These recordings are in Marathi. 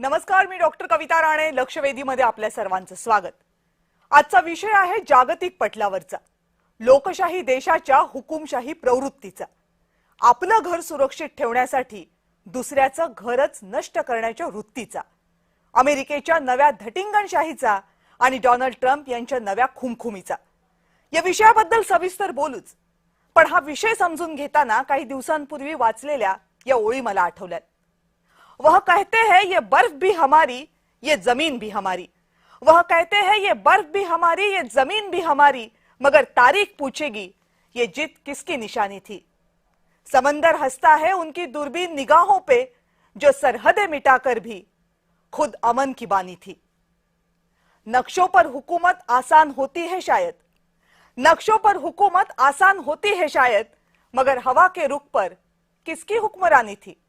नमस्कार, मी डॉक्टर कविता राणे. लक्षवेधीमध्ये आपल्या सर्वांचं स्वागत. आजचा विषय आहे जागतिक पटलावरचा, लोकशाही देशाच्या हुकुमशाही प्रवृत्तीचा. आपलं घर सुरक्षित ठेवण्यासाठी दुसऱ्याचं घरच नष्ट करण्याच्या वृत्तीचा, अमेरिकेच्या नव्या धटिंगणशाहीचा आणि डोनाल्ड ट्रम्प यांच्या नव्या खुमखुमीचा. या विषयाबद्दल सविस्तर बोलूच, पण हा विषय समजून घेताना काही दिवसांपूर्वी वाचलेल्या या ओळी मला आठवल्यात. वह कहते हैं ये बर्फ भी हमारी, ये जमीन भी हमारी. वह कहते हैं ये बर्फ भी हमारी, ये जमीन भी हमारी, मगर तारीख पूछेगी ये जीत किसकी निशानी थी. समंदर हंसता है उनकी दूरबीन निगाहों पे, जो सरहदें मिटाकर भी खुद अमन की बानी थी. नक्शों पर हुकूमत आसान होती है शायद, नक्शों पर हुकूमत आसान होती है शायद, मगर हवा के रुख पर किसकी हुक्मरानी थी.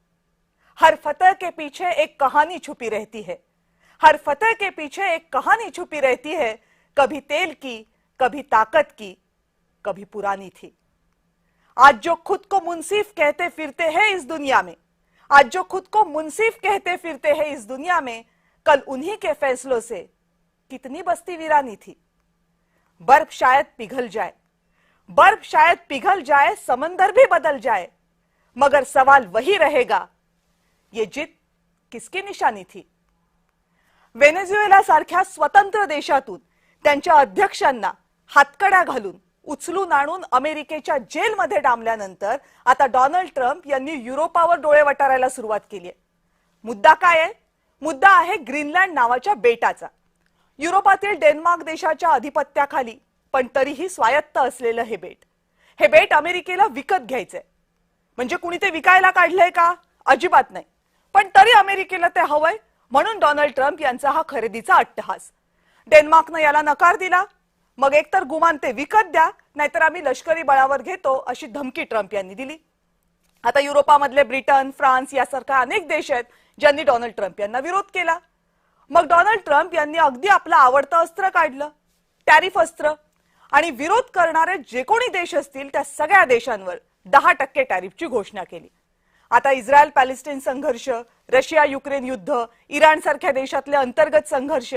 हर फतह के पीछे एक कहानी छुपी रहती है, हर फतह के पीछे एक कहानी छुपी रहती है, कभी तेल की, कभी ताकत की, कभी पुरानी थी. आज जो खुद को मुंसिफ कहते फिरते हैं इस दुनिया में, आज जो खुद को मुंसिफ कहते फिरते हैं इस दुनिया में, कल उन्हीं के फैसलों से कितनी बस्ती वीरानी थी. बर्फ शायद पिघल जाए, बर्फ शायद पिघल जाए, समंदर भी बदल जाए, मगर सवाल वही रहेगा, ये जीत किसकी निशानी थी. व्हेनेझुएला सारख्या स्वतंत्र देशातून त्यांच्या अध्यक्षांना हातकड्या घालून उचलून आणून अमेरिकेच्या जेलमध्ये डांबल्यानंतर आता डोनाल्ड ट्रम्प यांनी युरोपावर डोळे वटारायला सुरुवात केली आहे. मुद्दा काय आहे? मुद्दा आहे ग्रीनलँड नावाच्या बेटाचा. युरोपातील डेन्मार्क देशाच्या अधिपत्याखाली पण तरीही स्वायत्त असलेलं हे बेट, हे बेट अमेरिकेला विकत घ्यायचंय. म्हणजे कुणी ते विकायला काढलंय का? अजिबात नाही. पण तरी अमेरिकेला ते हवंय, म्हणून डोनाल्ड ट्रम्प यांचा हा खरेदीचा अट्टहास. डेन्मार्कनं याला नकार दिला. मग एकतर गुमान ते विकत द्या, नाहीतर आम्ही लष्करी बळावर घेतो अशी धमकी ट्रम्प यांनी दिली. आता युरोपामधले ब्रिटन, फ्रान्स यासारख्या अनेक देश आहेत ज्यांनी डोनाल्ड ट्रम्प यांना विरोध केला. मग डोनाल्ड ट्रम्प यांनी अगदी आपलं आवडतं अस्त्र काढलं, टॅरिफ अस्त्र. आणि विरोध करणारे जे कोणी देश असतील त्या सगळ्या देशांवर 10% टॅरिफची घोषणा केली. आता इस्रायल पॅलेस्टाईन संघर्ष, रशिया युक्रेन युद्ध, इराण सारख्या देशातले अंतर्गत संघर्ष,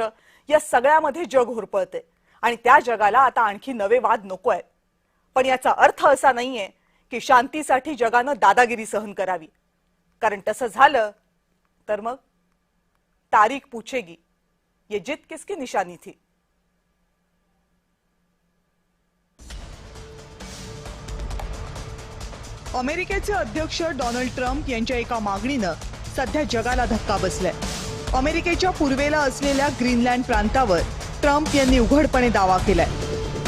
या सगळ्यामध्ये जग होरपळते आणि त्या जगाला आता आणखी नवे वाद नको आहेत. पण याचा अर्थ असा नाहीये की शांतीसाठी जगानं दादागिरी सहन करावी. कारण तसं झालं तर मग तारीख पूछेगी ये जीत किसकी निशानी थी. अमेरिकेचे अध्यक्ष डोनाल्ड ट्रम्प यांच्या एका मागणीनं सध्या जगाला धक्का बसलाय. अमेरिकेच्या पूर्वेला असलेल्या ग्रीनलँड प्रांतावर ट्रम्प यांनी उघडपणे दावा केलाय.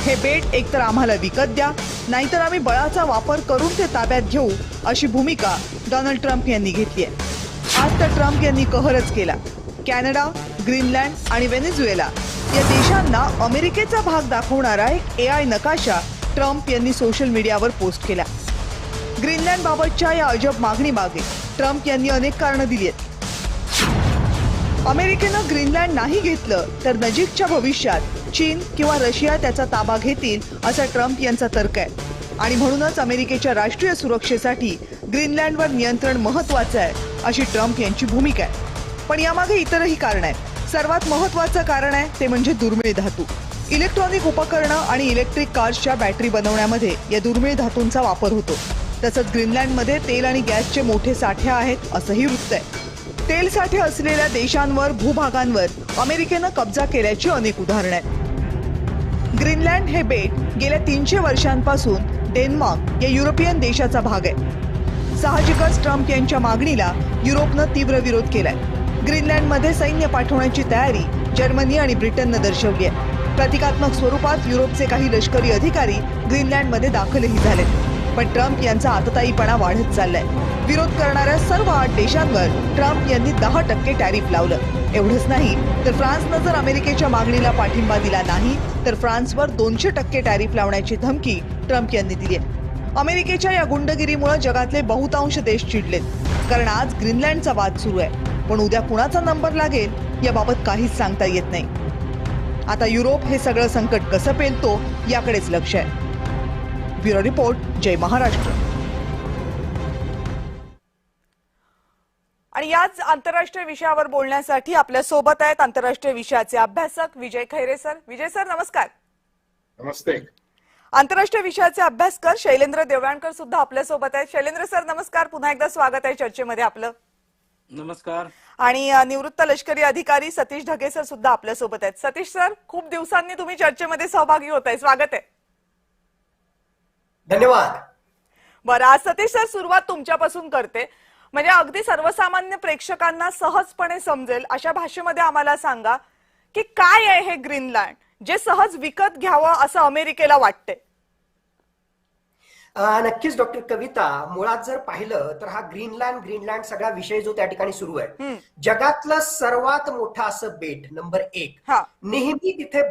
हे बेट एकतर आम्हाला विकत द्या, नाहीतर आम्ही बळाचा वापर करून ते ताब्यात घेऊ, अशी भूमिका डोनाल्ड ट्रम्प यांनी घेतली आहे. आज तर ट्रम्प यांनी कहरच केला. कॅनडा, ग्रीनलँड आणि व्हेनेझुएला या देशांना अमेरिकेचा भाग दाखवणारा एक AI नकाशा ट्रम्प यांनी सोशल मीडियावर पोस्ट केला. ग्रीनलँड बाबतच्या या अजब मागणीमागे ट्रम्प यांनी अनेक कारणं दिली आहेत. अमेरिकेनं ग्रीनलँड नाही घेतलं तर नजीकच्या भविष्यात चीन किंवा रशिया त्याचा ताबा घेतील, असा ट्रम्प यांचा तर्क आहे. आणि म्हणूनच अमेरिकेच्या राष्ट्रीय सुरक्षेसाठी ग्रीनलँडवर नियंत्रण महत्त्वाचं आहे, अशी ट्रम्प यांची भूमिका आहे. पण यामागे इतरही कारण आहेत. सर्वात महत्त्वाचं कारण आहे ते म्हणजे दुर्मिळ धातू. इलेक्ट्रॉनिक उपकरणं आणि इलेक्ट्रिक कार्सच्या बॅटरी बनवण्यामध्ये या दुर्मिळ धातूंचा वापर होतो. तसंच ग्रीनलँडमध्ये तेल आणि गॅसचे मोठे साठे आहेत, असंही वृत्त आहे. तेल साठे असलेल्या देशांवर, भूभागांवर अमेरिकेनं कब्जा केल्याची अनेक उदाहरणं आहेत. ग्रीनलँड हे बेट गेल्या 300 वर्षांपासून डेन्मार्क या युरोपियन देशाचा भाग आहे. साहजिकच ट्रम्प यांच्या मागणीला युरोपनं तीव्र विरोध केलाय. ग्रीनलँडमध्ये सैन्य पाठवण्याची तयारी जर्मनी आणि ब्रिटननं दर्शवली आहे. प्रतिकात्मक स्वरूपात युरोपचे काही लष्करी अधिकारी ग्रीनलँडमध्ये दाखलही झालेत. पण ट्रम्प यांचा आतताईपणा वाढत चाललाय. विरोध करणाऱ्या सर्व 8 देशांवर ट्रम्प यांनी 10% टॅरिफ लावलं. एवढंच नाही तर फ्रान्सनं जर अमेरिकेच्या मागणीला पाठिंबा दिला नाही तर फ्रान्सवर 200% टॅरिफ लावण्याची धमकी ट्रम्प यांनी दिली आहे. अमेरिकेच्या या गुंडगिरीमुळे जगातले बहुतांश देश चिडलेत. कारण आज ग्रीनलँडचा वाद सुरू आहे, पण उद्या कुणाचा नंबर लागेल याबाबत काहीच सांगता येत नाही. आता युरोप हे सगळं संकट कसं पेलतो याकडेच लक्ष आहे. ब्युरो रिपोर्ट, जय महाराष्ट्र. आणि याच आंतरराष्ट्रीय विषयावर बोलण्यासाठी आपल्या सोबत आहेत आंतरराष्ट्रीय विषयाचे अभ्यासक विजय खैरे सर. विजय सर नमस्कार. नमस्ते. आंतरराष्ट्रीय विषयाचे अभ्यासकर शैलेंद्र देवळाणकर सुद्धा आपल्या सोबत आहेत. शैलेंद्र सर नमस्कार. पुन्हा एकदा स्वागत आहे चर्चेमध्ये आपलं. नमस्कार. आणि निवृत्त लष्करी अधिकारी सतीश ढगे सर सुद्धा आपल्या सोबत आहेत. सतीश सर, खूप दिवसांनी तुम्ही चर्चेमध्ये सहभागी होत आहे, स्वागत आहे. धन्यवाद. बरं, आज सतीश सर सुरुवात तुमच्यापासून करते. म्हणजे अगदी सर्वसामान्य प्रेक्षकांना सहजपणे समजेल अशा भाषेमध्ये आम्हाला सांगा की काय आहे हे ग्रीनलँड, जे सहज विकत घ्यावं असं अमेरिकेला वाटते. नक्कीच डॉक्टर कविता, मुळात जर पाहिलं तर हा ग्रीनलँड सगळा विषय जो त्या ठिकाणी सुरू आहे, जगातलं सर्वात मोठं असं बेट नंबर 1, नेहमी तिथे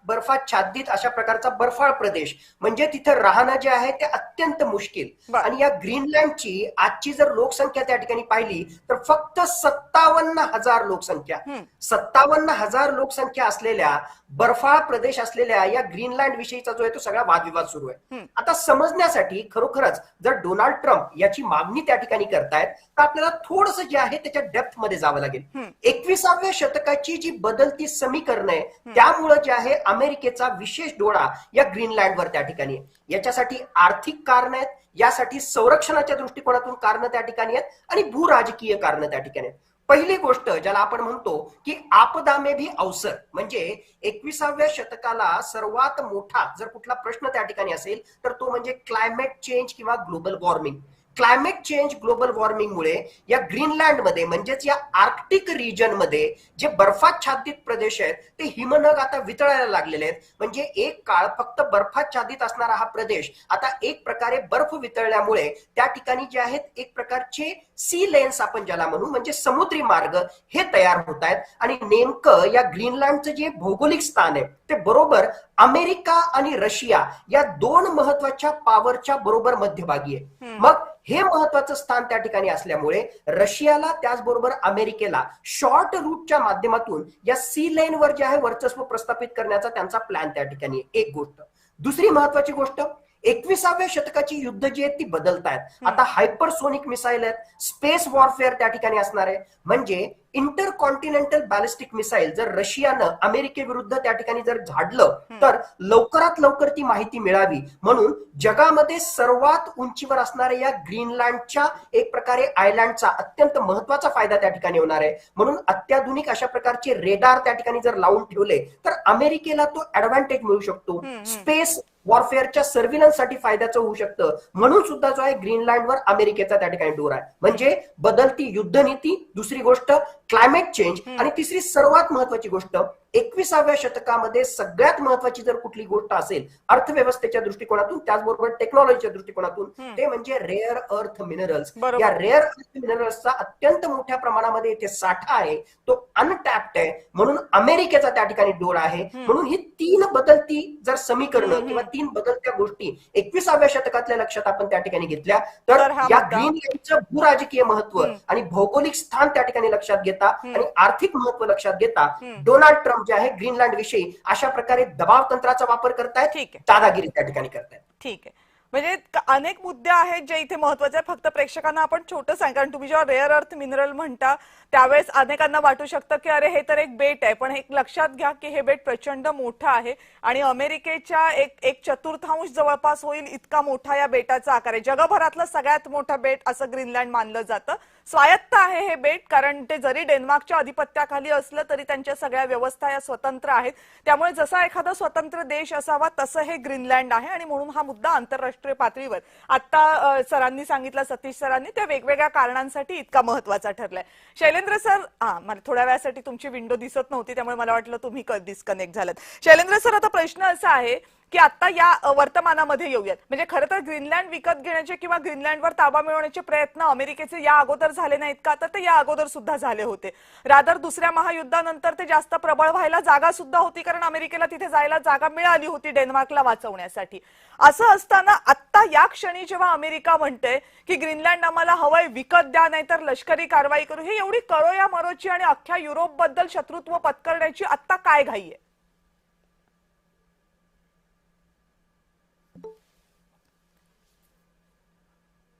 बर्फाच्छादित अशा प्रकारचा बर्फाळ प्रदेश, म्हणजे तिथे राहणं जे आहे ते अत्यंत मुश्किल. आणि या ग्रीनलँडची आजची जर लोकसंख्या त्या ठिकाणी पाहिली तर फक्त 57,000 लोकसंख्या, 57,000 लोकसंख्या असलेल्या बर्फाळ प्रदेश असलेल्या या ग्रीनलँड विषयीचा जो आहे तो सगळा वादविवाद सुरू आहे. आता समजण्यासाठी खरोखरच जर डोनाल्ड ट्रम्प याची मागणी त्या ठिकाणी करतायत तर आपल्याला थोडंसं जे आहे त्याच्या डेप्थ मध्ये जावं लागेल. 21व्या शतकाची जी बदलती समीकरण आहे त्यामुळे जे आहे अमेरिकेचा विशेष डोळा या ग्रीनलँडवर त्या ठिकाणी आहे. याच्यासाठी आर्थिक कारण आहेत, यासाठी संरक्षणाच्या दृष्टिकोनातून कारण त्या ठिकाणी आहेत आणि भूराजकीय कारण त्या ठिकाणी आहेत. पहिली गोष्ट ज्याला आपण म्हणतो की आपदा में भी अवसर, म्हणजे 21व्या शतकाला सर्वात मोठा जर कुठला प्रश्न त्या ठिकाणी असेल तर तो म्हणजे क्लायमेट चेंज किंवा global warming. Climate change global वॉर्मिंगमुळे या ग्रीनलँडमध्ये म्हणजेच या आर्क्टिक रिजन मध्ये जे बर्फाच्छादित प्रदेश आहेत ते हिमनग आता वितळायला लागलेले आहेत. म्हणजे एक काळ फक्त बर्फाच्छादित असणारा हा प्रदेश आता एक प्रकारे बर्फ वितळल्यामुळे त्या ठिकाणी जे आहेत एक प्रकारचे सी लेन्स आपण ज्याला म्हणू, म्हणजे समुद्री मार्ग हे तयार होत आहेत. आणि नेमकं या ग्रीनलँडचं जे भौगोलिक स्थान आहे ते बरोबर अमेरिका आणि रशिया या दोन महत्वाच्या पॉवरच्या बरोबर मध्यभागी आहे. मग हे महत्वाचं स्थान त्या ठिकाणी असल्यामुळे रशियाला त्याचबरोबर अमेरिकेला शॉर्ट रूटच्या माध्यमातून या सी लेनवर जे आहे वर्चस्व प्रस्थापित करण्याचा त्यांचा प्लॅन त्या ठिकाणी आहे. एक गोष्ट. दुसरी महत्वाची गोष्ट, 21व्या शतकाची युद्ध जी आहेत ती बदलतायत. आता हायपरसोनिक मिसाईल आहेत, स्पेस वॉरफेअर त्या ठिकाणी असणार आहे. म्हणजे इंटरकॉन्टिनेंटल बॅलिस्टिक मिसाईल जर रशियानं अमेरिकेविरुद्ध त्या ठिकाणी जर झाडलं तर लवकरात लवकर ती माहिती मिळावी म्हणून जगामध्ये सर्वात उंचीवर असणाऱ्या या ग्रीनलँडच्या एक प्रकारे आयलँडचा अत्यंत महत्वाचा फायदा त्या ठिकाणी होणार आहे. म्हणून अत्याधुनिक अशा प्रकारचे रेडार त्या ठिकाणी जर लावून ठेवले तर अमेरिकेला तो ऍडव्हान्टेज मिळू शकतो. स्पेस वॉरफेअरच्या सर्व्हिलन्ससाठी फायद्याचं होऊ शकतं. म्हणून सुद्धा जो आहे ग्रीनलँडवर अमेरिकेचा त्या ठिकाणी डोर आहे. म्हणजे बदलती युद्धनीती, दुसरी गोष्ट क्लायमेट चेंज, आणि तिसरी सर्वात महत्वाची गोष्ट 21व्या शतकामध्ये सगळ्यात महत्वाची जर कुठली गोष्ट असेल अर्थव्यवस्थेच्या दृष्टिकोनातून त्याचबरोबर टेक्नॉलॉजीच्या दृष्टिकोनातून ते म्हणजे रेअर अर्थ मिनरल्स. या रेअर अर्थ मिनरल्सचा अत्यंत मोठ्या प्रमाणामध्ये इथे साठा आहे, तो अनटॅप्ड आहे. म्हणून अमेरिकेचा त्या ठिकाणी डोळा आहे. म्हणून ही तीन बदलती जर समीकरणं किंवा तीन बदलत्या गोष्टी 21व्या शतकातल्या लक्षात आपण त्या ठिकाणी घेतल्या तर या ग्रीनलँडचं भूराजकीय महत्व आणि भौगोलिक स्थान त्या ठिकाणी लक्षात घेता आणि आर्थिक महत्व लक्षात घेता डोनाल्ड ट्रम्प जे आहे ग्रीनलँड विषयी अशा प्रकारे दबाव तंत्राचा वापर करतायत, दादागिरी त्या ठिकाणी करतायत. ठीक आहे. म्हणजे अनेक मुद्दे आहेत जे इथे महत्वाचे आहेत. फक्त प्रेक्षकांना आपण छोटं सांग, कारण तुम्ही जेव्हा रेअर अर्थ मिनरल म्हणता त्यावेळेस अनेकांना वाटू शकतं की अरे हे तर एक बेट आहे, पण हे लक्षात घ्या की हे बेट प्रचंड मोठं आहे आणि अमेरिकेच्या एक चतुर्थांश जवळपास होईल इतका मोठा या बेटाचा आकार आहे. जगभरातलं सगळ्यात मोठं बेट असं ग्रीनलँड मानलं जातं. स्वायत्त आहे हे बेट, कारण ते जरी डेन्मार्कच्या अधिपत्याखाली असलं तरी त्यांच्या सगळ्या व्यवस्था या स्वतंत्र आहेत. त्यामुळे जसा एखादा स्वतंत्र देश असावा तसं हे ग्रीनलँड आहे आणि म्हणून हा मुद्दा आंतरराष्ट्रीय पातळीवर आता सरांनी सांगितलं, सतीश सरांनी, त्या वेगवेगळ्या कारणांसाठी इतका महत्वाचा ठरलाय. शैलेंद्र सर, मला थोड्या वेळासाठी तुमची विंडो दिसत नव्हती त्यामुळे मला वाटलं तुम्ही डिस्कनेक्ट झालात. शैलेंद्र सर, आता प्रश्न असा आहे की आता या वर्तमानामध्ये येऊयात. म्हणजे खरं तर ग्रीनलँड विकत घेण्याचे किंवा ग्रीनलँडवर ताबा मिळवण्याचे प्रयत्न अमेरिकेचे या अगोदर झाले नाहीत का? तर ते या अगोदर सुद्धा झाले होते. रादर दुसऱ्या महायुद्धानंतर ते जास्त प्रबळ व्हायला जागा सुद्धा होती, कारण अमेरिकेला तिथे जायला जागा मिळाली होती डेन्मार्कला वाचवण्यासाठी. असं असताना आता या क्षणी जेव्हा अमेरिका म्हणते की ग्रीनलँड आम्हाला हवंय, विकत द्या नाहीतर लष्करी कारवाई करू, हे एवढी कळोया मरोची आणि अख्ख्या युरोप बद्दल शत्रुत्व पत्करण्याची आता काय घाई आहे?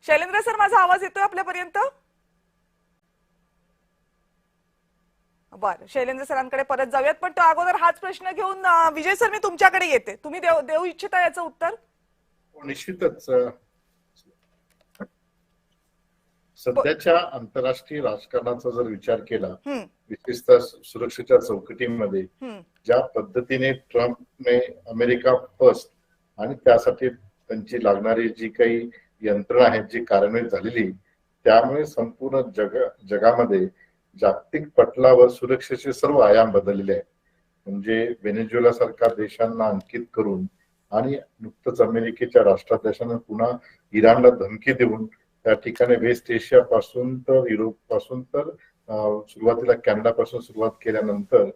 शैलेंद्र सर, माझा आवाज येतोय आपल्यापर्यंत? बरं, शैलेंद्र सरांकडे परत जाऊयात, पण तो अगोदर हाच प्रश्न घेऊन विजय सर मी तुमच्याकडे येते. तुम्ही देऊ इच्छिता याचं उत्तर? निश्चितच सध्याच्या आंतरराष्ट्रीय राजकारणाचा जर विचार केला, विशेषतः सुरक्षेच्या चौकटीमध्ये ज्या पद्धतीने ट्रम्पने अमेरिका फर्स्ट आणि त्यासाठी त्यांची लागणारी जी काही यंत्रणा आहेत जी कार्यान्वित झालेली, त्यामुळे संपूर्ण जगामध्ये जागतिक पटलावर सुरक्षेचे सर्व आयाम बदललेले आहेत. म्हणजे व्हेनेझुएला सारख्या देशांना अंकित करून आणि नुकतंच अमेरिकेच्या राष्ट्राध्यक्षांना पुन्हा इराणला धमकी देऊन त्या ठिकाणी वेस्ट एशिया पासून तर युरोप पासून तर सुरुवातीला कॅनडा पासून सुरुवात केल्यानंतर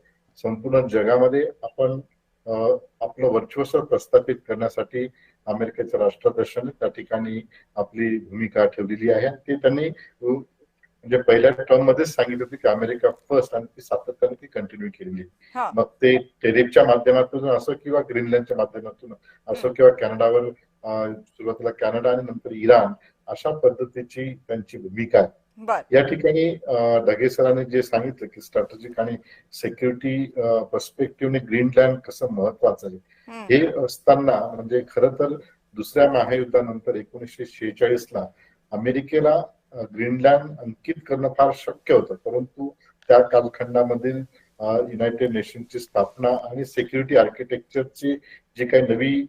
संपूर्ण जगामध्ये आपण आपलं वर्चस्व प्रस्थापित करण्यासाठी अमेरिकेच्या राष्ट्राध्यक्षांनी त्या ठिकाणी आपली भूमिका ठेवलेली आहे. ते त्यांनी म्हणजे पहिल्या टर्म मध्येच सांगितलं होतं की अमेरिका फर्स्ट, आणि ती सातत्याने ती कंटिन्यू केलेली. मग ते टेरिफच्या माध्यमातून असो किंवा ग्रीनलँडच्या माध्यमातून असो किंवा कॅनडावर सुरुवातीला कॅनडा आणि नंतर इराण, अशा पद्धतीची त्यांची भूमिका आहे. या ठिकाणी ढगे सरांनी जे सांगितलं की स्ट्रॅटेजिक आणि सिक्युरिटी पर्स्पेक्टिव्हने ग्रीनलँड कसं महत्वाचं आहे, हे असताना म्हणजे खरं तर दुसऱ्या महायुद्धानंतर 1946 ला अमेरिकेला ग्रीनलँड अंकित करणं फार शक्य होतं, परंतु त्या कालखंडामध्ये युनायटेड नेशनची स्थापना आणि सिक्युरिटी आर्किटेक्चरची जी काही नवी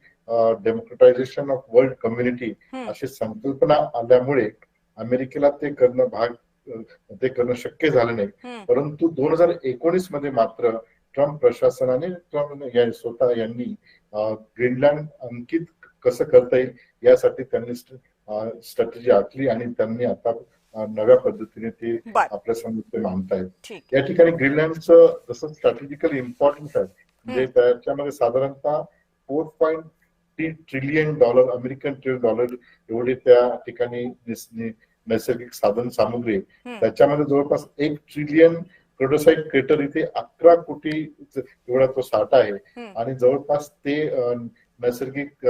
डेमोक्रेटायझेशन ऑफ वर्ल्ड कम्युनिटी अशी संकल्पना आल्यामुळे अमेरिकेला ते करणं शक्य झालं नाही. परंतु 2019 मध्ये मात्र ट्रम्प प्रशासनाने स्वतः यांनी ग्रीनलँड अंकित कसं करता येईल यासाठी त्यांनी स्ट्रॅटेजी आखली आणि त्यांनी आता नव्या पद्धतीने ते आपल्या समोर ते मांडतायत. या ठिकाणी ग्रीनलँडचं जसं स्ट्रॅटेजिकली इम्पॉर्टन्स आहे, म्हणजे त्याच्यामध्ये साधारणतः $4.3 ट्रिलियन अमेरिकन डॉलर एवढे त्या ठिकाणी नैसर्गिक साधन सामुग्री, त्याच्यामध्ये जवळपास 1 ट्रिलियन प्रोटोसाइट क्रेटर इथे 11 कोटी एवढा तो साठा आहे आणि जवळपास ते नैसर्गिक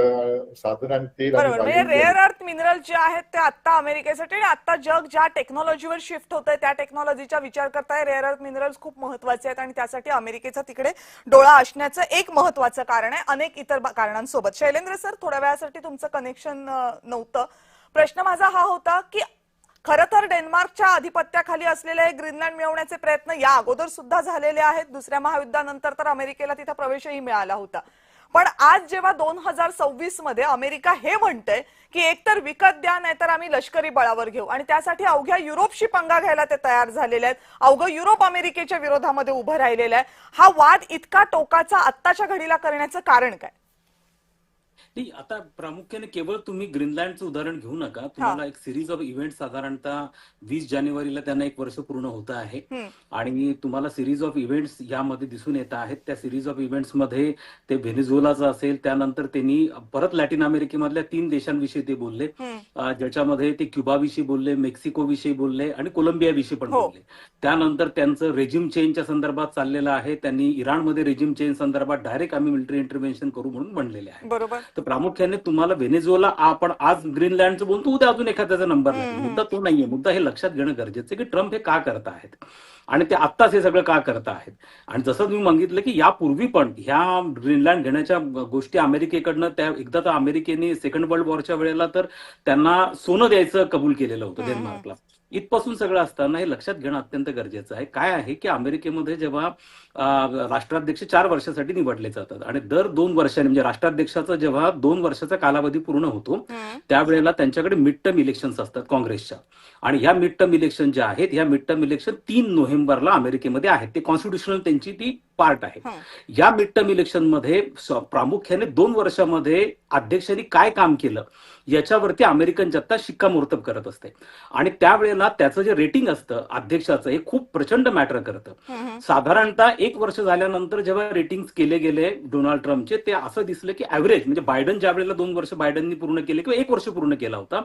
साधन आणि तेल म्हणजे रेअर अर्थ मिनरल जे आहेत ते आता अमेरिकेसाठी आणि आता जग ज्या टेक्नॉलॉजीवर शिफ्ट होतंय त्या टेक्नॉलॉजीचा विचार करताय. रेअर अर्थ मिनरल्स खूप महत्वाचे आहेत आणि त्यासाठी अमेरिकेचा तिकडे डोळा असण्याचं एक महत्वाचं कारण आहे अनेक इतर कारणांसोबत. शैलेंद्र सर, थोड्या वेळासाठी तुमचं कनेक्शन नव्हतं. प्रश्न माझा हा होता की खरं तर डेन्मार्कच्या आधिपत्याखाली असलेले हे ग्रीनलँड मिळवण्याचे प्रयत्न या अगोदर सुद्धा झालेले आहेत. दुसऱ्या महायुद्धानंतर तर अमेरिकेला तिथं प्रवेशही मिळाला होता. पण आज जेव्हा 2026 मध्ये अमेरिका हे म्हणतंय की एकतर विकत द्या नाहीतर आम्ही लष्करी बळावर घेऊ, आणि त्यासाठी अवघ्या युरोपशी पंगा घ्यायला ते तयार झालेले आहेत, अवघं युरोप अमेरिकेच्या विरोधामध्ये उभं राहिलेलं आहे, हा वाद इतका टोकाचा आत्ताच्या घडीला करण्याचं कारण काय? नाही, आता प्रामुख्याने केवळ तुम्ही ग्रीनलँडचं उदाहरण घेऊ नका. तुम्हाला एक सिरीज ऑफ इव्हेंट साधारणतः 20 जानेवारीला त्यांना 1 वर्ष पूर्ण होतं आहे आणि तुम्हाला सिरीज ऑफ इव्हेंट्स यामध्ये दिसून येत आहेत. त्या सिरीज ऑफ इव्हेंट्स मध्ये ते व्हेनेझुएलाचं असेल, त्यानंतर त्यांनी परत लॅटिन अमेरिकेमधल्या 3 देशांविषयी ते बोलले, ज्याच्यामध्ये ते क्युबाविषयी बोलले, मेक्सिको विषयी बोलले आणि कोलंबिया विषयी पण बोलले. त्यानंतर त्यांचं रेजिम चेंजच्या संदर्भात चाललेलं आहे. त्यांनी इराणमध्ये रेजिम चेंज संदर्भात डायरेक्ट आम्ही मिलिटरी इंटरव्हेन्शन करू म्हणून म्हणलेले आहे. बरोबर. प्रामुख्याने तुम्हाला व्हेनेझुएला आपण आज ग्रीनलँडचं बोलतो, उद्या अजून एखाद्याचा नंबर नाही. मुद्दा तो नाहीये. मुद्दा हे लक्षात घेणं गरजेचं आहे की ट्रम्प हे का करत आहेत आणि ते आत्ताच हे सगळं का करत आहेत. आणि जसं तुम्ही सांगितलं की यापूर्वी पण ह्या ग्रीनलँड घेण्याच्या गोष्टी अमेरिकेकडनं त्या एकदा तर अमेरिकेने सेकंड वर्ल्ड वॉरच्या वेळेला तर त्यांना सोनं द्यायचं कबूल केलेलं होतं डेन्मार्कला. इथपासून सगळं असताना हे लक्षात घेणं अत्यंत गरजेचं आहे. काय आहे की अमेरिकेमध्ये जेव्हा राष्ट्राध्यक्ष 4 वर्षासाठी निवडले जातात आणि दर 2 वर्षांनी म्हणजे राष्ट्राध्यक्षाचा जेव्हा 2 वर्षाचा कालावधी पूर्ण होतो त्यावेळेला त्यांच्याकडे मिड टर्म इलेक्शन्स असतात काँग्रेसच्या, आणि ह्या मिड टर्म इलेक्शन ज्या आहेत ह्या मिड टर्म इलेक्शन 3 नोव्हेंबरला अमेरिकेमध्ये आहेत. ते कॉन्स्टिट्युशनल त्यांची ती पार्ट आहे. या मिड टर्म इलेक्शन मध्ये प्रामुख्याने 2 वर्षामध्ये अध्यक्षांनी काय काम केलं याच्यावरती अमेरिकन जनता शिक्कामोर्तब करत असते आणि त्यावेळेला त्याचं जे रेटिंग असतं अध्यक्षाचं हे खूप प्रचंड मॅटर करतं. साधारणतः 1 वर्ष झाल्यानंतर जेव्हा रेटिंग केले गेले डोनाल्ड ट्रम्पचे, ते असं दिसलं की ऍव्हरेज म्हणजे बायडन ज्या वेळेला 2 वर्ष बायडननी पूर्ण केले किंवा 1 वर्ष पूर्ण केला होता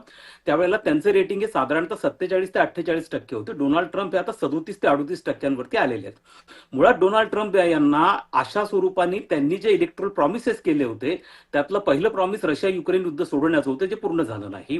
त्यावेळेला त्यांचे रेटिंग हे साधारणतः 47 ते 48% होते. डोनाल्ड ट्रम्प हे आता 37 ते 38% आलेले आहेत. मुळात डोनाल्ड ट्रम्प यांना अशा स्वरूपाने त्यांनी जे इलेक्ट्रल प्रॉमिसेस केले होते त्यातलं पहिलं प्रॉमिस रशिया युक्रेन युद्ध सोडवण्याचं होतं, जे पूर्ण झालं नाही.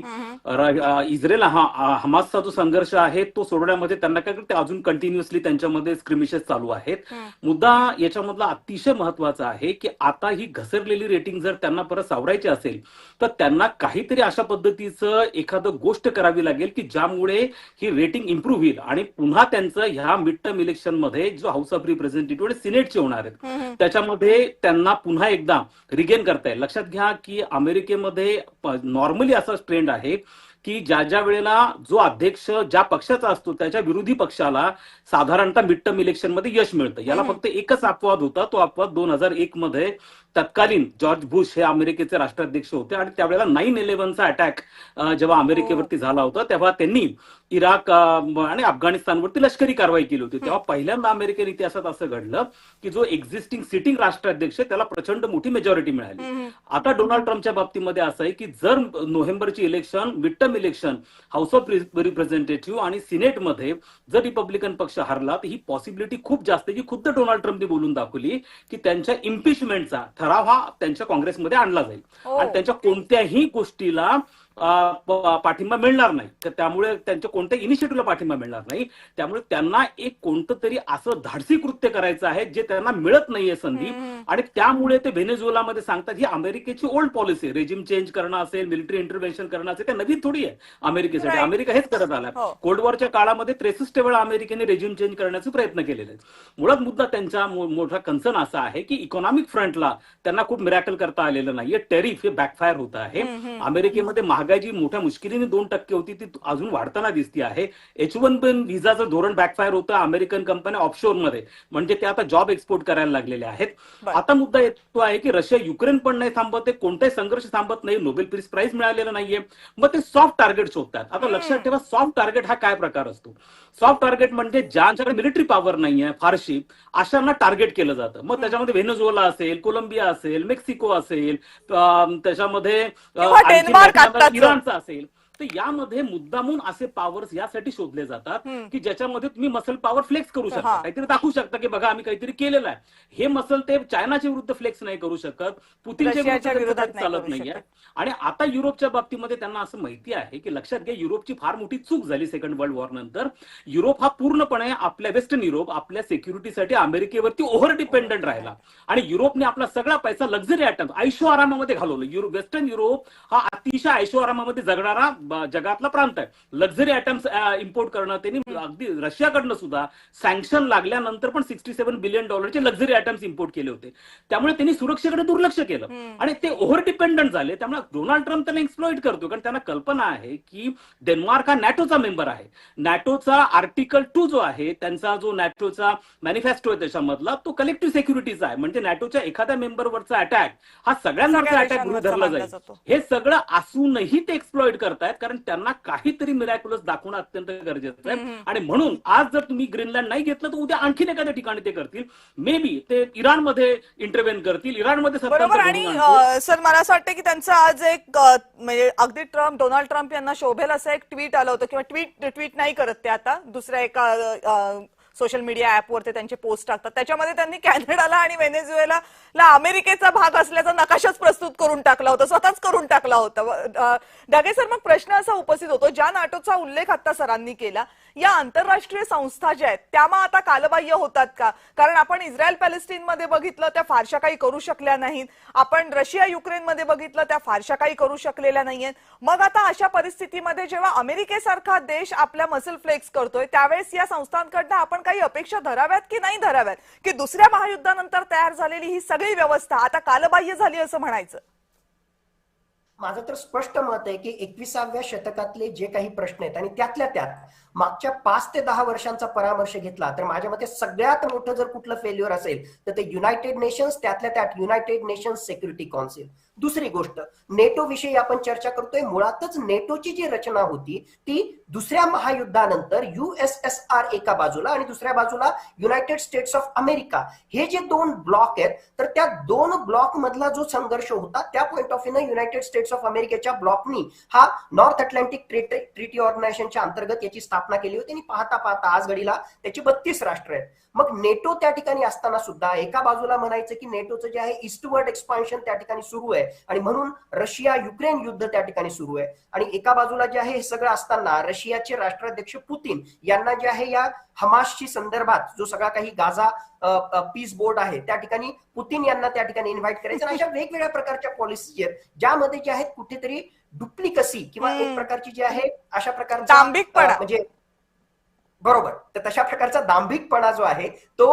इस्रायल हमासचा जो संघर्ष आहे तो सोडवण्यामध्ये त्यांना काय करते, अजून कंटिन्युअसली त्यांच्यामध्ये स्क्रिमिशेस चालू आहेत. मुद्दा याच्यामधला अतिशय महत्वाचा आहे की आता ही घसरलेली रेटिंग जर त्यांना परत सावरायची असेल तर त्यांना काहीतरी अशा पद्धतीचं एखादं गोष्ट करावी लागेल की ज्यामुळे ही रेटिंग इम्प्रूव्ह होईल आणि पुन्हा त्यांचं ह्या मिड टर्म इलेक्शन मध्ये जो हाऊस ऑफ रिप्रेझेंटेटिव्ह आणि सिनेटचे होणार आहेत त्याच्यामध्ये त्यांना पुन्हा एकदा रिगेन करता येईल. लक्षात घ्या की अमेरिकेमध्ये नॉर्मली असा ट्रेंड आहे की ज्या वेळेला जो अध्यक्ष ज्या पक्षाचा असतो त्याच्या विरोधी पक्षाला साधारणतः मिड टर्म इलेक्शन मध्ये यश मिळतं. याला फक्त एकच अपवाद होता, तो अपवाद 2001 मध्ये तत्कालीन जॉर्ज बुश हे अमेरिकेचे राष्ट्राध्यक्ष होते आणि त्यावेळेला 9/11चा अटॅक जेव्हा अमेरिकेवरती झाला होता तेव्हा त्यांनी इराक आणि अफगाणिस्तानवरती लष्करी कारवाई केली होती. तेव्हा पहिल्यांदा अमेरिकन इतिहासात असं घडलं की जो एक्झिस्टिंग सिटिंग राष्ट्राध्यक्ष त्याला प्रचंड मोठी मेजॉरिटी मिळाली. आता डोनाल्ड ट्रम्पच्या बाबतीमध्ये असं आहे की जर नोव्हेंबरची election mid term election house of representative आणि सिनेटमध्ये जर रिपब्लिकन पक्ष हरला तर ही पॉसिबिलिटी खूप जास्त आहे की खुद्द डोनाल्ड ट्रम्पने बोलून दाखवली की त्यांच्या इम्पिचमेंटचा ठराव हा त्यांच्या काँग्रेसमध्ये आणला जाईल आणि त्यांच्या कोणत्याही गोष्टीला पाठिंबा मिळणार नाही. तर त्यामुळे त्यांच्या कोणत्या इनिशिएटिव्हला पाठिंबा मिळणार नाही. त्यामुळे त्यांना एक कोणतं तरी असं धाडसी कृत्य करायचं आहे जे त्यांना मिळत नाहीये संधी आणि त्यामुळे ते व्हेनेझुएलामध्ये सांगतात ही अमेरिकेची ओल्ड पॉलिसी, रेजिम चेंज करणं असेल, मिलिटरी इंटरव्हेन्शन करणं असेल, त्या नवीन थोडी आहे अमेरिकेसाठी. अमेरिका हेच करत आलाय. कोल्ड वॉरच्या काळामध्ये 63 वेळा अमेरिकेने रेजिम चेंज करण्याचे प्रयत्न केलेले आहेत. मुळात मुद्दा त्यांचा मोठा कन्सर्न असा आहे की इकॉनॉमिक फ्रंटला त्यांना खूप मिरॅकल करता आलेलं नाहीये. टेरिफ हे बॅकफायर होत आहे. अमेरिकेमध्ये महागाई जी मोठ्या मुश्किलीने 2% होती ती अजून वाढताना दिसती आहे. H-1B व्हिसाचं धोरण बॅकफायर होतं. अमेरिकन कंपन्या ऑफशोर मध्ये म्हणजे ते आता जॉब एक्सपोर्ट करायला लागलेले आहेत. आता मुद्दा येतो आहे की रशिया युक्रेन पण नाही थांबत, कोणताही संघर्ष थांबत नाही, नोबेल पीस प्राइज मिळालेलं नाहीये. मग ते सॉफ्ट टार्गेट शोधतात. आता लक्षात ठेवा सॉफ्ट टार्गेट हा काय प्रकार असतो. सॉफ्ट टार्गेट म्हणजे ज्यांच्याकडे मिलिटरी पॉवर नाहीये फारशी अशांना टार्गेट केलं जातं. मग त्याच्यामध्ये व्हेनेझुएला असेल, कोलंबिया असेल, मेक्सिको असेल, त्याच्यामध्ये इराणचा असेल. तर यामध्ये मुद्दामून असे पॉवर्स यासाठी शोधले जातात की ज्याच्यामध्ये तुम्ही मसल पॉवर फ्लेक्स करू शकता, काहीतरी दाखवू शकता की बघा आम्ही काहीतरी केलेलं आहे. हे मसल ते चायनाच्या विरुद्ध फ्लेक्स नाही करू शकत, पुतिनच्या विरुद्ध चालत नाहीये. आणि आता युरोपच्या बाबतीमध्ये त्यांना असं माहिती आहे की लक्षात घ्या युरोपची फार मोठी चूक झाली सेकंड वर्ल्ड वॉर नंतर. युरोप हा पूर्णपणे आपल्या वेस्टर्न युरोप आपल्या सिक्युरिटीसाठी अमेरिकेवरती ओव्हर डिपेंडंट राहिला आणि युरोपने आपला सगळा पैसा लक्झरी आयटम ऐशो आरामामध्ये घालवलं. वेस्टर्न युरोप हा अतिशय ऐशो आरामामध्ये जगणारा जगातला प्रांत आहे. लक्झरी आयटम्स इम्पोर्ट करणं त्यांनी अगदी रशियाकडनं सुद्धा सँक्शन लागल्यानंतर पण $67 बिलियन लक्झरी आयटम्स इम्पोर्ट केले होते. त्यामुळे त्यांनी सुरक्षेकडे दुर्लक्ष केलं आणि ते ओव्हर डिपेंडंट झाले. त्यामुळे डोनाल्ड ट्रम्प त्यांना एक्सप्लॉइट करतो कारण त्यांना कल्पना आहे की डेन्मार्क हा नॅटोचा मेंबर आहे. नॅटोचा आर्टिकल 2 जो आहे त्यांचा जो नॅटोचा मॅनिफेस्टो आहे त्याच्यामधला तो कलेक्टिव्ह सिक्युरिटीचा आहे. म्हणजे नॅटोच्या एखाद्या मेंबरवरचा अटॅक हा सगळ्यांवरचा अटॅक धरला जाईल. हे सगळं असूनही ते एक्सप्लॉइट करतायत कारण त्यांना काहीतरी मिरॅक्युलस दाखवणं अत्यंत गरजेचं आहे. आणि म्हणून आज जर तुम्ही ग्रीनलँड नाही घेतलं तर उद्या आणखीन एखाद्या ठिकाणी ते करतील. मे बी ते इराणमध्ये इंटरव्हेन करतील, इराणमध्ये. बरोबर. आणि सर मला असं वाटतं की त्यांचं आज एक म्हणजे अगदी डोनाल्ड ट्रम्प यांना शोभेल असं एक ट्विट आलं होतं किंवा ट्विट नाही करत ते आता दुसऱ्या एका सोशल मीडिया ऍपवर ते त्यांचे पोस्ट टाकतात. त्याच्यामध्ये त्यांनी कॅनडाला आणि व्हेनेझुएलाला अमेरिकेचा भाग असल्याचा नकाशाच प्रस्तुत करून टाकला होता, स्वतःच करून टाकला होता. डागे सर, मग प्रश्न असा उपस्थित होतो ज्या नाटोचा उल्लेख आता सरांनी केला या आंतरराष्ट्रीय संस्था ज्या आहेत त्या मग आता कालबाह्य होतात का? कारण आपण इस्रायल पॅलेस्टाईनमध्ये बघितलं त्या फारशा काही करू शकल्या नाहीत, आपण रशिया युक्रेनमध्ये बघितलं त्या फारशा काही करू शकलेल्या नाहीयेत. मग आता अशा परिस्थितीमध्ये जेव्हा अमेरिकेसारखा देश आपल्या मसल फ्लेक्स करतोय त्यावेळेस या संस्थांकडनं आपण काही अपेक्षा धराव्यात की नाही धराव्यात की दुसऱ्या महायुद्धानंतर तयार झालेली ही सगळी व्यवस्था आता कालबाह्य झाली असं म्हणायचं? माझं तर स्पष्ट मत आहे की 21व्या शतकातले जे काही प्रश्न आहेत आणि त्यातल्या त्यात मागच्या 5 ते 10 वर्षांचा परामर्श घेतला तर माझ्या मते सगळ्यात मोठं जर कुठलं फेल्युअर असेल तर ते युनायटेड नेशन्स, त्यातल्या त्यात युनायटेड नेशन्स सिक्युरिटी काउन्सिल. दुसरी गोष्ट, नेटो विषयी आपण चर्चा करतोय. मुळातच नेटोची जी रचना होती ती दुसऱ्या महायुद्धानंतर USSR एका बाजूला आणि दुसऱ्या बाजूला युनायटेड स्टेट्स ऑफ अमेरिका, हे जे 2 ब्लॉक आहेत तर त्या 2 ब्लॉक मधला जो संघर्ष होता त्या पॉइंट ऑफ व्ह्यूने युनायटेड स्टेट्स ऑफ अमेरिकेच्या ब्लॉकनी हा नॉर्थ अटलांटिक ट्रीटी ऑर्गनायझेशनच्या अंतर्गत याची स्थापना स्थापना केली होती आणि पाहता पाहता आज घडीला त्याची 32 राष्ट्र आहेत. मग नेटो त्या ठिकाणी असताना सुद्धा एका बाजूला म्हणायचं की नेटोचं जे आहे ईस्टवर्ड एक्सपान्शन त्या ठिकाणी सुरू आहे आणि म्हणून रशिया युक्रेन युद्ध त्या ठिकाणी सुरू आहे, आणि एका बाजूला जे आहे हे सगळं असताना रशियाचे राष्ट्राध्यक्ष पुतीन यांना जे आहे या हमासची संदर्भात जो सगळा काही गाझा पीस बोर्ड आहे त्या ठिकाणी पुतीन यांना त्या ठिकाणी इन्व्हाइट करायचं, आणि अशा वेगवेगळ्या प्रकारच्या पॉलिसी आहेत ज्यामध्ये जे आहेत कुठेतरी डुप्लिकसी किंवा एक प्रकारची जी आहे अशा प्रकारचा म्हणजे बरोबर, तर तशा प्रकारचा दांभिकपणा जो आहे तो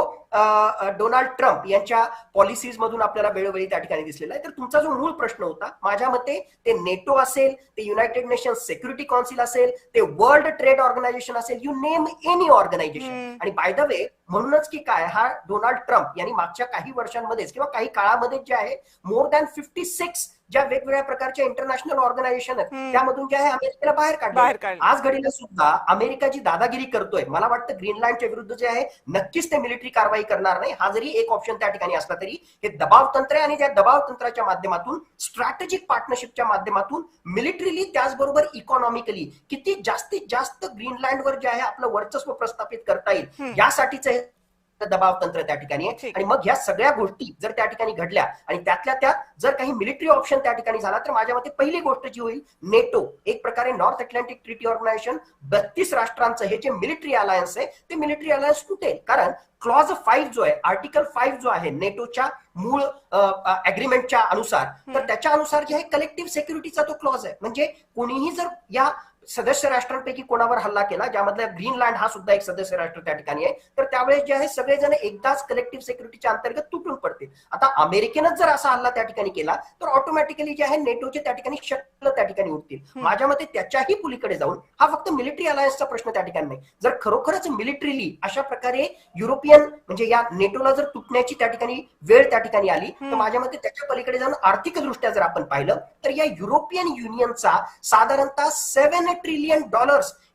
डोनाल्ड ट्रम्प यांच्या पॉलिसीज मधून आपल्याला वेळोवेळी त्या ठिकाणी दिसलेला आहे. तर तुमचा जो मूळ प्रश्न होता, माझ्या मते ते नेटो असेल, ते युनायटेड नेशन्स सिक्युरिटी काउन्सिल असेल, ते वर्ल्ड ट्रेड ऑर्गनायझेशन असेल, यू नेम एनी ऑर्गनायझेशन. आणि बाय द वे म्हणूनच की काय, हा डोनाल्ड ट्रम्प यांनी मागच्या काही वर्षांमध्येच किंवा काही काळामध्ये जे आहे मोर दॅन 56 ज्या वेगवेगळ्या प्रकारच्या इंटरनॅशनल ऑर्गनायझेशन आहेत त्यामधून जे आहे अमेरिकेला बाहेर काढलं. आज घडीला सुद्धा अमेरिका जी दादागिरी करतोय, मला वाटतं ग्रीनलँडच्या विरुद्ध जे आहे नक्कीच ते मिलिटरी कारवाई करणार नाही. हा जरी एक ऑप्शन त्या ठिकाणी असला तरी हे दबाव तंत्र आहे, आणि त्या दबाव तंत्राच्या माध्यमातून स्ट्रॅटेजिक पार्टनरशिपच्या माध्यमातून मिलिटरीली त्याचबरोबर इकॉनॉमिकली किती जास्तीत जास्त ग्रीनलँडवर जे आहे आपलं वर्चस्व प्रस्थापित करता येईल यासाठीच दबाव तंत्र त्या ठिकाणी आहे. आणि मग ह्या सगळ्या गोष्टी जर त्या ठिकाणी घडल्या आणि त्यातल्या त्यात जर काही मिलिटरी ऑप्शन त्या ठिकाणी झाला, तर माझ्या मते पहिली गोष्ट जी होईल, नेटो एक प्रकारे नॉर्थ अटलांटिक ट्रीटी ऑर्गनायझेशन 32 राष्ट्रांचं हे जे मिलिटरी अलायन्स आहे ते मिलिटरी अलायन्स तुटेल. कारण क्लॉज 5 जो आहे, आर्टिकल 5 जो आहे नेटोच्या मूळ अग्रीमेंटच्या अनुसार, तर त्याच्या अनुसार जे आहे कलेक्टिव्ह सिक्युरिटीचा तो क्लॉज आहे. म्हणजे कोणीही जर या सदस्य राष्ट्रांपैकी कोणावर हल्ला केला, ज्यामधला ग्रीनलँड हा सुद्धा एक सदस्य राष्ट्र त्या ठिकाणी आहे, तर त्यावेळेस जे आहे सगळेजण एकदाच कलेक्टिव्ह सिक्युरिटीच्या अंतर्गत तुटून पडतील. आता अमेरिकेनंच जर असा हल्ला त्या ठिकाणी केला तर ऑटोमॅटिकली जे आहे नेटोचे त्या ठिकाणी शक्ल त्या ठिकाणी उठतील. माझ्या मते त्याच्याही पलीकडे जाऊन हा फक्त मिलिटरी अलायन्सचा प्रश्न त्या ठिकाणी नाही. जर खरोखरच मिलिटरीली अशा प्रकारे युरोपियन म्हणजे या नेटोला जर तुटण्याची त्या ठिकाणी वेळ त्या ठिकाणी आली, तर माझ्या मते त्याच्या पलीकडे जाऊन आर्थिकदृष्ट्या जर आपण पाहिलं तर या युरोपियन युनियनचा साधारणतः $7 ट्रिलियन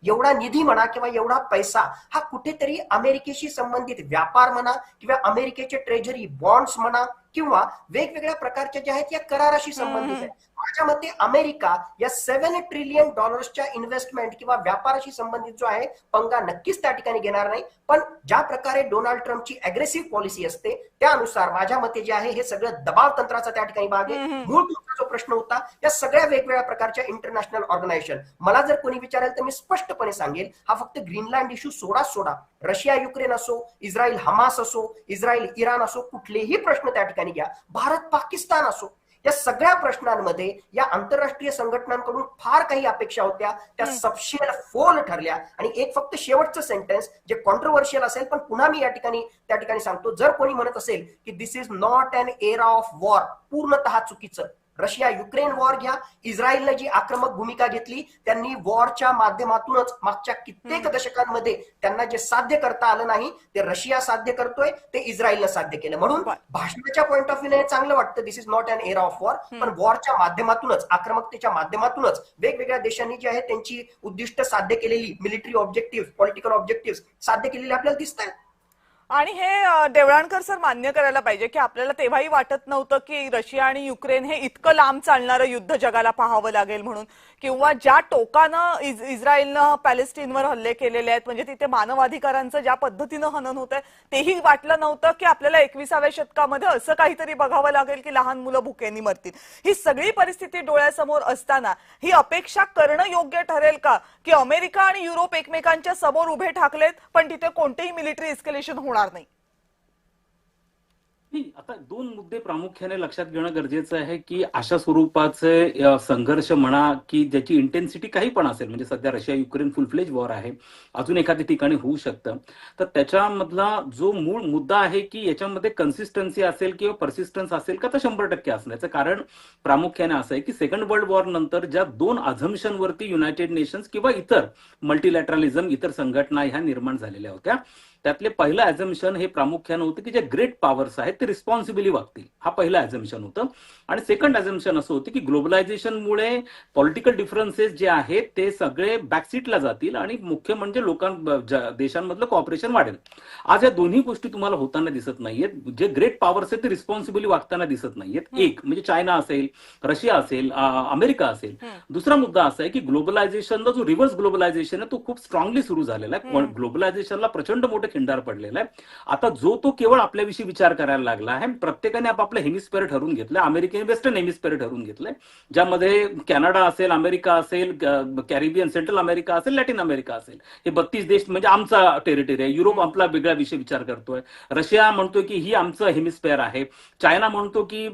एवढा निधी म्हणा किंवा एवढा पैसा हा कुठेतरी अमेरिकेशी संबंधित व्यापार म्हणा किंवा अमेरिकेचे ट्रेजरी बॉन्ड्स म्हणा किंवा वेगवेगळ्या प्रकारच्या ज्या आहेत या कराराशी संबंधित आहे. माझ्या मते अमेरिका या $7 ट्रिलियन इन्व्हेस्टमेंट किंवा व्यापाराशी संबंधित जो आहे पंगा नक्कीच त्या ठिकाणी घेणार नाही. पण ज्या प्रकारे डोनाल्ड ट्रम्पची अग्रेसिव्ह पॉलिसी असते त्यानुसार माझ्या मते जे आहे हे सगळं दबाव तंत्राचा त्या ठिकाणी भाग आहे. मूळ तुमचा जो प्रश्न होता या सगळ्या वेगवेगळ्या प्रकारच्या इंटरनॅशनल ऑर्गनायझेशन, मला जर कोणी विचारेल तर मी स्पष्टपणे सांगेल हा फक्त ग्रीनलँड इश्यू सोडा रशिया युक्रेन असो, इस्रायल हमास असो, इस्रायल इराण असो, कुठलेही प्रश्न त्या ठिकाणी घ्या, भारत पाकिस्तान असो, या सगळ्या प्रश्नांमध्ये या आंतरराष्ट्रीय संघटनांकडून फार काही अपेक्षा होत्या, त्या सबशेल फोल ठरल्या. आणि एक फक्त शेवटचं सेंटेन्स जे कॉन्ट्रोवर्शियल असेल पण पुन्हा मी या ठिकाणी त्या ठिकाणी सांगतो, जर कोणी म्हणत असेल की this is not an era of war, पूर्णतः चुकीचं. रशिया युक्रेन वॉर घ्या, इस्रायलने जी आक्रमक भूमिका घेतली त्यांनी वॉरच्या माध्यमातूनच मागच्या कित्येक दशकांमध्ये त्यांना जे साध्य करता आलं नाही ते रशिया साध्य करतोय, ते इस्रायलनं साध्य केलं. म्हणून भाषणाच्या पॉईंट ऑफ व्ह्यूने चांगलं वाटतं this is not an era of war, पण वॉरच्या माध्यमातूनच आक्रमकतेच्या माध्यमातूनच वेगवेगळ्या देशांनी जे आहे त्यांची उद्दिष्ट साध्य केलेली मिलिटरी ऑब्जेक्टिव्ह, पॉलिटिकल ऑब्जेक्टिव्ह साध्य केलेली आपल्याला दिसत आहेत. आणि हे देवळाणकर सर मान्य करायला पाहिजे की आपल्याला तेव्हाही वाटत नव्हतं की रशिया आणि युक्रेन हे इतकं लांब चालणारं युद्ध जगाला पाहावं लागेल म्हणून, किंवा ज्या टोकानं इस्रायलनं पॅलेस्टाईनवर हल्ले केलेले आहेत, म्हणजे तिथे मानवाधिकारांचं ज्या पद्धतीनं हनन होत आहे तेही वाटलं नव्हतं की आपल्याला 21व्या शतकामध्ये असं काहीतरी बघावं लागेल की लहान मुलं भुकेनी मरतील. ही सगळी परिस्थिती डोळ्यासमोर असताना ही अपेक्षा करणं योग्य ठरेल का की अमेरिका आणि युरोप एकमेकांच्या समोर उभे ठाकलेत पण तिथे कोणतेही मिलिटरी एस्केलेशन होणार नाही? आता दोन मुद्दे प्रामुख्याने लक्षात घेणं गरजेचं आहे की अशा स्वरूपाचे संघर्ष म्हणा की ज्याची इंटेन्सिटी काही पण असेल, म्हणजे सध्या रशिया युक्रेन फुल फ्लेज वॉर आहे, अजून एखाद्या ठिकाणी होऊ शकतं, तर त्याच्यामधला जो मूळ मुद्दा आहे की याच्यामध्ये कन्सिस्टन्सी असेल किंवा परसिस्टन्स असेल का, तर 100% असण्याचं कारण प्रामुख्याने असं आहे की सेकंड वर्ल्ड वॉर नंतर ज्या दोन अझम्पशनवरती युनायटेड नेशन्स किंवा इतर मल्टीलॅटरलिझम, इतर संघटना ह्या निर्माण झालेल्या होत्या त्यातले पहिलं ऍझम्पशन हे प्रामुख्यानं होतं की जे ग्रेट पॉवर्स आहेत ते रिस्पॉन्सिबली वागतील, हा पहिला ऍझम्पशन होतं. आणि सेकंड ऍझम्पशन असं होतं की ग्लोबलायझेशनमुळे पॉलिटिकल डिफरन्सेस जे आहेत ते सगळे बॅकसीटला जातील आणि मुख्य म्हणजे देशांमधलं कॉपरेशन वाढेल. आज या दोन्ही गोष्टी तुम्हाला होताना दिसत नाहीयेत. जे ग्रेट पॉवर्स आहेत ते रिस्पॉन्सिबली वागताना दिसत नाहीयेत. एक म्हणजे चायना असेल, रशिया असेल, अमेरिका असेल. दुसरा मुद्दा असा आहे की ग्लोबलायझेशनला जो रिव्हर्स ग्लोबलायझेशन आहे तो खूप स्ट्रॉंगली सुरू झालेला आहे. ग्लोबलायझेशनला प्रचंड मोठं खिंडार पडलेला आहे. आता जो तो केवळ आपल्याविषयी विचार करायला लागला आहे. प्रत्येकाने आपापलं हेमिस्फेअर ठरवून घेतलंय. अमेरिकेने वेस्टर्न हेमिस्फेअर ठरवून घेतलंय, ज्यामध्ये कॅनडा असेल, अमेरिका असेल, कॅरिबियन, सेंट्रल अमेरिका असेल, लॅटिन अमेरिका असेल, हे 32 देश म्हणजे आमचा टेरिटरी आहे. युरोप आपला वेगळा विषय विचार करतोय. रशिया म्हणतोय की ही आमचं हेमिस्फेअर आहे. चायना म्हणतो की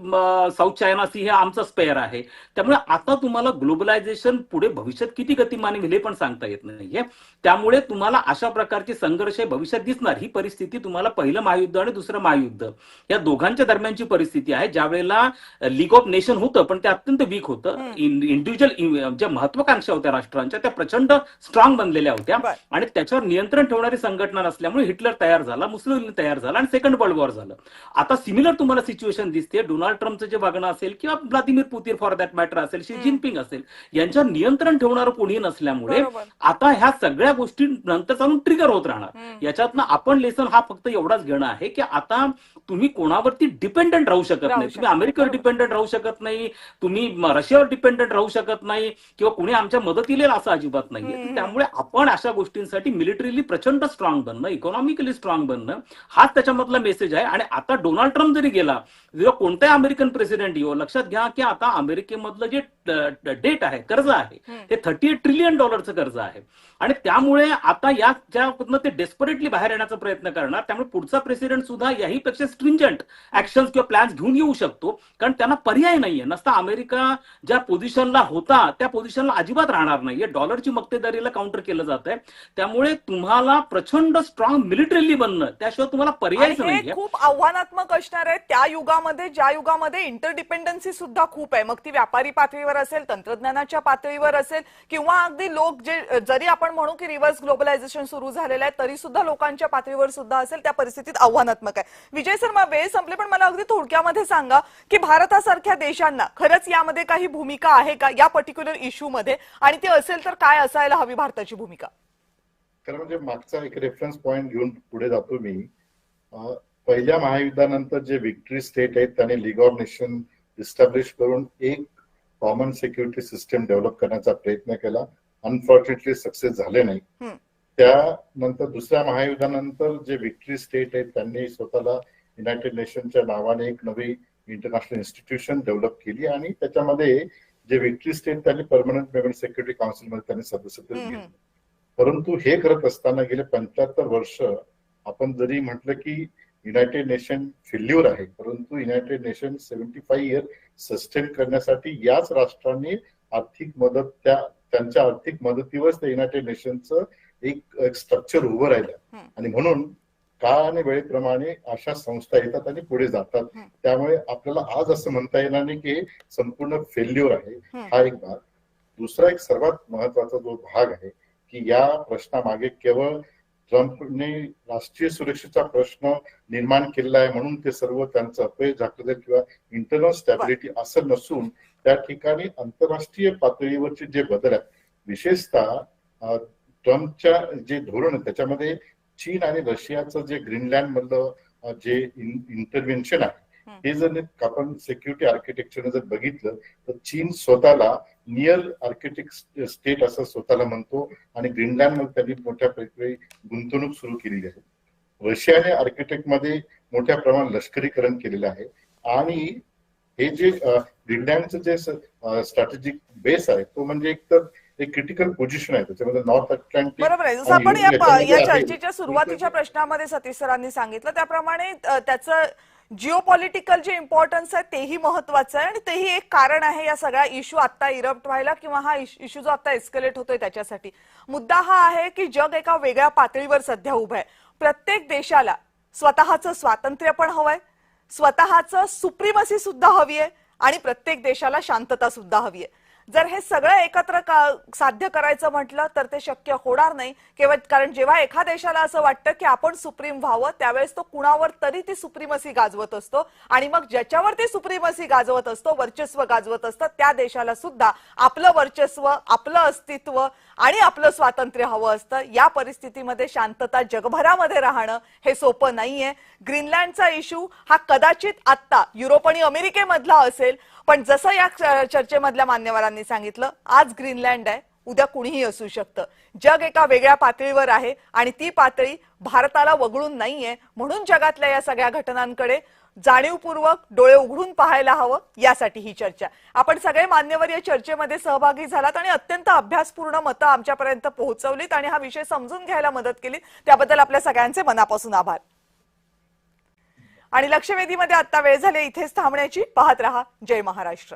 साऊथ चायना सी हे आमचं स्पेअर आहे. त्यामुळे आता तुम्हाला ग्लोबलायझेशन पुढे भविष्यात किती गतिमान होईल हे पण सांगता येत नाहीये. त्यामुळे तुम्हाला अशा प्रकारचे संघर्ष भविष्यात दिसणार. ही परिस्थिती तुम्हाला पहिलं महायुद्ध आणि दुसरं महायुद्ध या दोघांच्या दरम्यानची परिस्थिती आहे, ज्या वेळेला लीग ऑफ नेशन होतं पण ते अत्यंत वीक होतं. इंडिव्हिज्युअल ज्या महत्वाकांक्षा होत्या राष्ट्रांच्या त्या प्रचंड स्ट्रॉंग बनलेल्या होत्या आणि त्याच्यावर नियंत्रण ठेवणारी संघटना नसल्यामुळे हिटलर तयार झाला, मुसोलिनी तयार झाला आणि सेकंड वर्ल्ड वॉर झालं. आता सिमिलर तुम्हाला सिच्युएशन दिसते. डोनाल्ड ट्रम्पचं जे वागणं असेल किंवा Vladimir Putin for that matter असेल, शी जिनपिंग असेल, यांच्या नियंत्रण ठेवणारं कोणी नसल्यामुळे आता ह्या सगळ्या गोष्टी नंतर चालून ट्रिगर होत राहणार. याच्यातनं आपण लेसन हा फक्त एवढाच घेणं आहे की आता तुम्ही कोणावरती डिपेंडंट राहू शकत नाही. तुम्ही अमेरिकेवर डिपेंडंट राहू शकत नाही, तुम्ही रशियावर डिपेंडंट राहू शकत नाही किंवा कुणी आमच्या मदतीला असं अजिबात नाहीये. त्यामुळे आपण अशा गोष्टींसाठी मिलिटरीली प्रचंड स्ट्रॉंग बनणं, इकॉनॉमिकली स्ट्रॉंग बनणं हाच त्याच्यामधला मेसेज आहे. आणि आता डोनाल्ड ट्रम्प जरी गेला, कोणताही अमेरिकन प्रेसिडेंट येऊ, लक्षात घ्या की आता अमेरिकेमधलं जे डेट आहे, कर्ज आहे, हे $38 ट्रिलियन कर्ज आहे. आणि त्यामुळे आता याच्यामधनं ते डेस्परेटली बाहेर येण्याचा प्रयत्न करणार. त्यामुळे पुढचा प्रेसिडेंट सुद्धा याहीपेक्षा स्ट्रिंजंट ऍक्शन्स किंवा प्लॅन्स घेऊन येऊ शकतो, कारण त्यांना पर्याय नाहीये. नसता अमेरिका ज्या पोझिशनला होता त्या पोझिशनला अजिबात राहणार नाहीये. डॉलरची मक्तेदारीला काउंटर केलं जात आहे. त्यामुळे तुम्हाला प्रचंड स्ट्रॉंग मिलिटरीली बनणं, त्याशिवाय तुम्हाला पर्यायच नाहीये. खूप आव्हानात्मक असणार आहे त्या युगामध्ये, ज्या युगामध्ये इंटरडिपेंडन्सी सुद्धा खूप आहे. मग ती व्यापारी पातळीवर असेल, तंत्रज्ञानाच्या पातळीवर असेल किंवा अगदी लोक जे जरी आपण म्हणू की रिव्हर्स ग्लोबलायझेशन सुरू झालेलं आहे तरी सुद्धा लोकांच्या पातळीवर सुद्धा असेल, त्या परिस्थितीत आव्हानात्मक आहे. विजय शर्मा, वेळ संपली पण मला अगदी थोडक्यामध्ये सांगा की भारतासारख्या देशांना खरंच यामध्ये काही भूमिका आहे का या पर्टिक्युलर इश्यू मध्ये, आणि ती असेल तर काय असायला हवी भारताची भूमिका? कारण म्हणजे मागचा एक रेफरन्स पॉइंट घेऊन पुढे जातो मी. पहिल्या महायुद्धानंतर जे विक्टरी स्टेट आहेत त्यांनी लीग ऑफ नेशन इस्टॅब्लिश करून एक कॉमन सिक्युरिटी सिस्टम डेव्हलप करण्याचा प्रयत्न केला. अनफॉर्च्युनेटली सक्सेस झाले नाही. त्यानंतर दुसऱ्या महायुद्धानंतर जे विक्टरी स्टेट आहेत त्यांनी स्वतःला युनायटेड नेशनच्या नावाने एक नवी इंटरनॅशनल इन्स्टिट्यूशन डेव्हलप केली आणि त्याच्यामध्ये जे विक्टरी स्टेट त्यांनी परमनंट मेंबर सिक्युरिटी काउन्सिलमध्ये त्यांनी सदस्यत्व घेतलं. परंतु हे करत असताना गेले 75 वर्ष आपण जरी म्हटलं की युनायटेड नेशन फेल्युअर आहे, परंतु युनायटेड नेशन 75 इयर सस्टेन करण्यासाठी याच राष्ट्रांनी आर्थिक मदत त्यांच्या आर्थिक मदतीवर त्या युनायटेड नेशनचं एक स्ट्रक्चर उभं राहिलं. आणि म्हणून काळ आणि वेळेप्रमाणे अशा संस्था येतात आणि पुढे जातात. त्यामुळे आपल्याला आज असं म्हणता येणार नाही की संपूर्ण फेल्युअर आहे. हा एक भाग. दुसरा एक सर्वात महत्वाचा जो भाग आहे की या प्रश्नामागे केवळ ट्रम्पने राष्ट्रीय सुरक्षेचा प्रश्न निर्माण केलेला आहे म्हणून ते सर्व त्यांचं अपयश दाखवते किंवा इंटरनल स्टॅबिलिटी असं नसून त्या ठिकाणी आंतरराष्ट्रीय पातळीवरचे जे बदल आहेत, विशेषतः ट्रम्पच्या जे धोरण आहे त्याच्यामध्ये चीन आणि रशियाचं जे ग्रीनलँड मधलं जे इंटरव्हेन्शन आहे हे जर आपण सिक्युरिटी आर्किटेक्चरने जर बघितलं तर चीन स्वतःला नियर आर्किटेक्ट स्टेट असं स्वतःला म्हणतो आणि ग्रीनलँड मध्ये त्यांनी मोठ्या प्रकारे गुंतवणूक सुरू केलेली आहे. रशियाने आर्किटेक्ट मध्ये मोठ्या प्रमाणात लष्करीकरण केलेलं आहे आणि हे जे ग्रीनलँडचं जे स्ट्रॅटेजिक बेस आहे तो म्हणजे एक क्रिटिकल पोझिशन आहे त्याच्यामध्ये नॉर्थ अटलांटिक. बरोबर आहे. जसं आपण या चर्चेच्या सुरुवातीच्या प्रश्नामध्ये सतीश सरांनी सांगितलं त्याप्रमाणे त्याचं जिओपॉलिटिकल जे इम्पॉर्टन्स आहे तेही महत्वाचं आहे आणि तेही एक कारण आहे या सगळ्या इश्यू आता इरप्ट व्हायला किंवा हा इश्यू जो आता एस्केलेट होतोय त्याच्यासाठी. मुद्दा हा आहे की जग एका वेगळ्या पातळीवर सध्या उभं आहे. प्रत्येक देशाला स्वतःचं स्वातंत्र्य पण हवंय, स्वतःचं सुप्रीमसी सुद्धा हवी आहे आणि प्रत्येक देशाला शांतता सुद्धा हवी आहे. जर हे सगळं एकत्र साध्य करायचं म्हटलं तर ते शक्य होणार नाही, केवळ कारण जेव्हा एका देशाला असं वाटतं की आपण सुप्रीम व्हावं त्यावेळेस तो कुणावर तरी ती सुप्रीमसी गाजवत असतो आणि मग ज्याच्यावर ती सुप्रीमसी गाजवत असतो, वर्चस्व गाजवत असतं, त्या देशाला सुद्धा आपलं वर्चस्व, आपलं अस्तित्व आणि आपलं स्वातंत्र्य हवं असतं. या परिस्थितीमध्ये शांतता जगभरामध्ये राहणं हे सोपं नाहीये. ग्रीनलँडचा इश्यू हा कदाचित आत्ता युरोप आणि अमेरिकेमधला असेल, पण जसं या चर्चेमधल्या मान्यवरांनी सांगितलं, आज ग्रीनलँड आहे, उद्या कुणीही असू शकतं. जग एका वेगळ्या पातळीवर आहे आणि ती पातळी भारताला वगळून नाहीये. म्हणून जगातल्या या सगळ्या घटनांकडे जाणीवपूर्वक डोळे उघडून पाहायला हवं, यासाठी ही चर्चा. आपण सगळे मान्यवर या चर्चेमध्ये सहभागी झालात आणि अत्यंत अभ्यासपूर्ण मतं आमच्यापर्यंत पोहोचवलीत आणि हा विषय समजून घ्यायला मदत केली, त्याबद्दल आपल्या सगळ्यांचे मनापासून आभार. आणि लक्षवेधीमध्ये आता वेळ झाली इथेच थांबण्याची. पाहत रहा जय महाराष्ट्र.